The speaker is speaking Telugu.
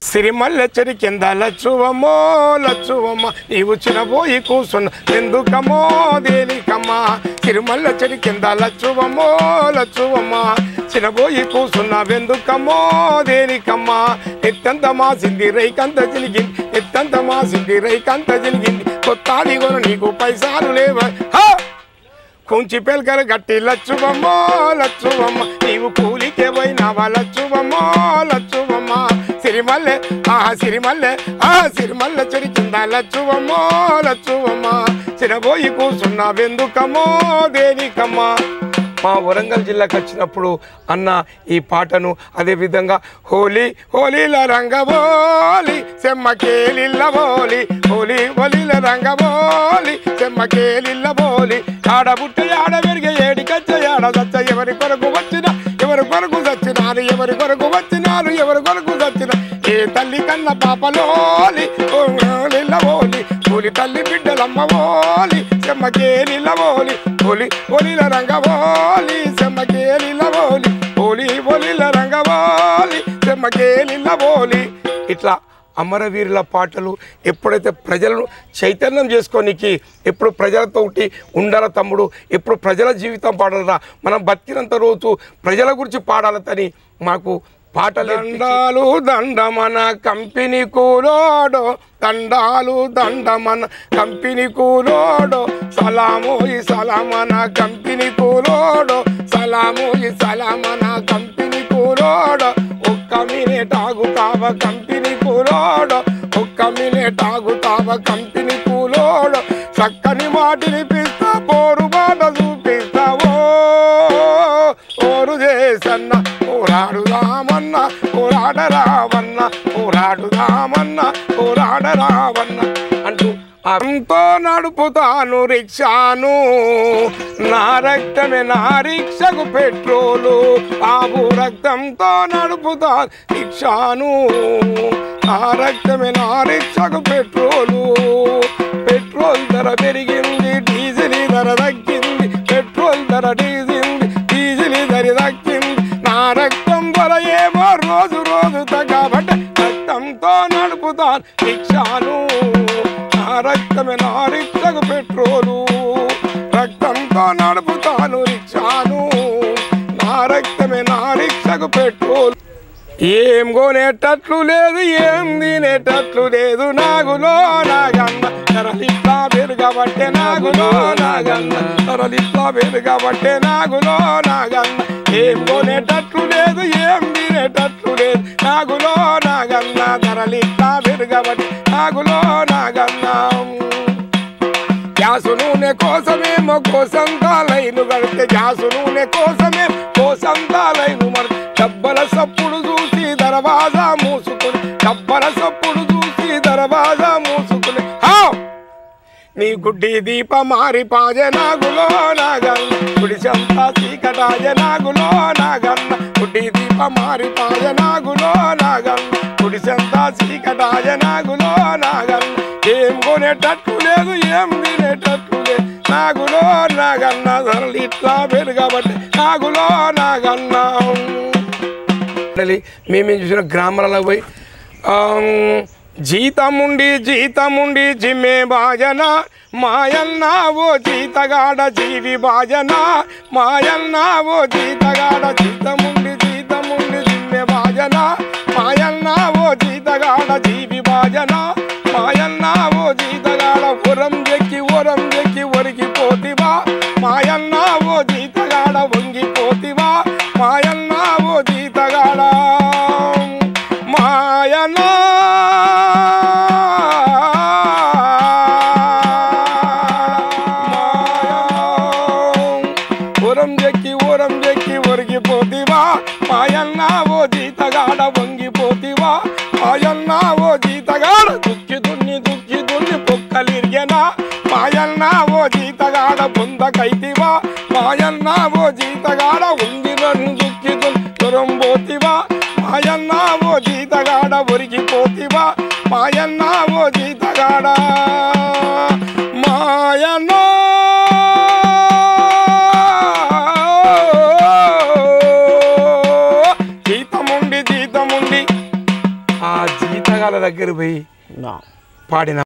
సిరిమల్లె చెడి కింద లచ్చువమ్మో లచ్చువమ్మ నీవు చినబోయి కూసున్న ఎందుకమ్మో దేనికమ్మ సిరిమల్లె చెడి కింద లచ్చువమ్మో లచ్చువమ్మ చినబోయి కూసున్న వెందుకమ్మో దేనికమ్మ ఎత్తంత మాసింది రైకంత జిలిగింది ఎత్తంత మాసింది రైకంత జిలిగింది కొత్తాది కొను నీకు పైసాలు లేవ కుంచి పెల్కలు గట్టి లచ్చువమ్మో లచ్చువమ్మ నీవు కూలికే పోయినావా లచ్చువమ్మో లచ్చువమ్మ సిరిమల్లె సిరిమల్లె చెడి కింద లచ్చువమ్మో లచ్చువమ్మ చినబోయి కూసున్నా వెందుకమ్మో దేనికమ్మ మా వరంగల్ జిల్లాకు వచ్చినప్పుడు అన్న ఈ పాటను అదేవిధంగా హోలీల రంగబోలి సెమ్మకేలిల్లబోలి హోలీల రంగబోలి సెమ్మకేలిల్లబోలి ఆడబుట్ట ఆడ పెరిగే ఏడికచ్చ ఆడ సచ్చ ఎవరి కొరకు వచ్చినా ఎవరి కొరకు చచ్చినారు ఎవరి కొరకు వచ్చినారు ఎవరి కొరకు చచ్చిన ఏ తల్లి కన్న పాపలోలి ఓలిల్లబోలి హోలి తల్లి బిడ్డలమ్మబోలి సెమ్మకేలిల్లబోలి హోలీల రంగబోలి సెమ్మకేలిల్లబోలి హోలీల రంగబోలి సెమ్మకేలిల్లబోలి ఇట్లా అమరవీరుల పాటలు ఎప్పుడైతే ప్రజలను చైతన్యం చేసుకోనికి ఎప్పుడు ప్రజలతో ఉండాల తమ్ముడు ఎప్పుడు ప్రజల జీవితం పాడాలరా మనం బతికినంత రోజు ప్రజల గురించి పాడాలని మాకు పాటలు దండాలు దండమన కంపెనీ కూలోడో దండాలు దండమన కంపెనీ కూలోడో సలామోయి సలామన కంపెనీ కూలోడో సలామోయి సలామన కంపెనీ కూలోడో ఒక్క మినిట్ ఆగుతావ కంపెనీ కూలోడో ఒక్క మినిట్ ఆగుతావ కంపెనీ కూలోడో చక్కని మాటని పిస్తా పోరు బాట చూపిస్తావో ఓరు చేసన్న పోరాడుదామన్న పోరాడరావన్న పోరాడుదామన్న పోరాడరావన్న అంటూ అంతో నడుపుతాను రిక్షాను నా రక్తమే నా రిక్షకు పెట్రోలు బాబు రక్తంతో నడుపుతాను రిక్షాను నా రక్తమే నా రిక్షకు పెట్రోలు పెట్రోల్ ధర పెరిగింది డీజిల్ ధర తగ్గింది పెట్రోల్ ధర డీజిల్ ధర తగ్గింది నా రక్తం ధర ఏమో రోజు రోజు తగ్గబట్ట రక్తంతో నడుపుతాను రిక్షాను నా రక్తమే నా రిక్షకు పెట్రోలు రక్తంతో నడుపుతాను రిక్షాను నా రక్తమే నా రిక్షకు పెట్రోలు ఏం కొనేటట్లు లేదు ఏం తినేటట్లు లేదు నాగులో నాగన్న తరలిట్లా పెరుగబట్టే నాగులో నాగన్న తరలిట్లా పెరుగబట్టే నాగులో నాగన్న ఏం కొనేటట్లు లేదు ఏం తినేటట్లు లేదు నాగులో నాగన్న తరలిట్లా పెరుగబట్టే నాగులో నాగన్న గ్యాసు నూనె కోసమేమో కోసంతా లైను కడితే గ్యాసు నూనె కోసమే కోసంతా లైను మరి డబ్బల సప్పుడు చూసి దర్వాజా మూసుకుని డబ్బల సప్పుడు చూసి దర్వాజా మూసుకుని నీ గుడ్డి దీప మారి పాజ నాగులో నాగన్న గుడిసంతా చీకటాజ నాగులో నాగన్న గుడ్డి దీప మారి పాజ నాగులో నాగన్న గుడిసంతా చీకటాజ నాగులో నాగన్న ఏం కొనేటట్లు లేదు ఏం తినేటట్లు లేదు నాగులో నాగన్న ధరలు ఇట్లా పెరుగబట్టి నాగులో నాగన్న మేమేం చూసిన గ్రామాలలో పోయి జీతముండి జిమ్మే భాజన మాయన్న ఓ జీతగాడ జీవి భాజన మాయన్న ఓ జీతగాడ జీతముండి జిమ్మే భాజన మాయన్న ఓ జీతగాడ జీవి భాజన మాయన్న ఓ జీతగాడ ఉరం చెక్కి ఒరిగిపోతివా మాయన్న ఓ జీతగాడ వంగిపోతివా మాయన్న ఓ జీతగాడ మాయన్న ఊరం చెక్కి ఒరిగిపోతివా మాయన్న ఓ జీతగాడ వంగిపోతివా మాయన్న ఓ జీతగాడ దుక్కి దున్ని పొక్కలిరిగెనా మాయన్న ఓ జీతగాడ బొందకైతివా మాయన్న ఓ జీతగాడ ఉండి నన్ను దుక్కి దొరంబోతివా మాయన్న ఓ జీతగాడ ఒరిగిపోతివా మాయన్న ఓ జీతగాడ మాయన్న జీతముండి ఆ జీతగాల దగ్గర పోయి పాడిన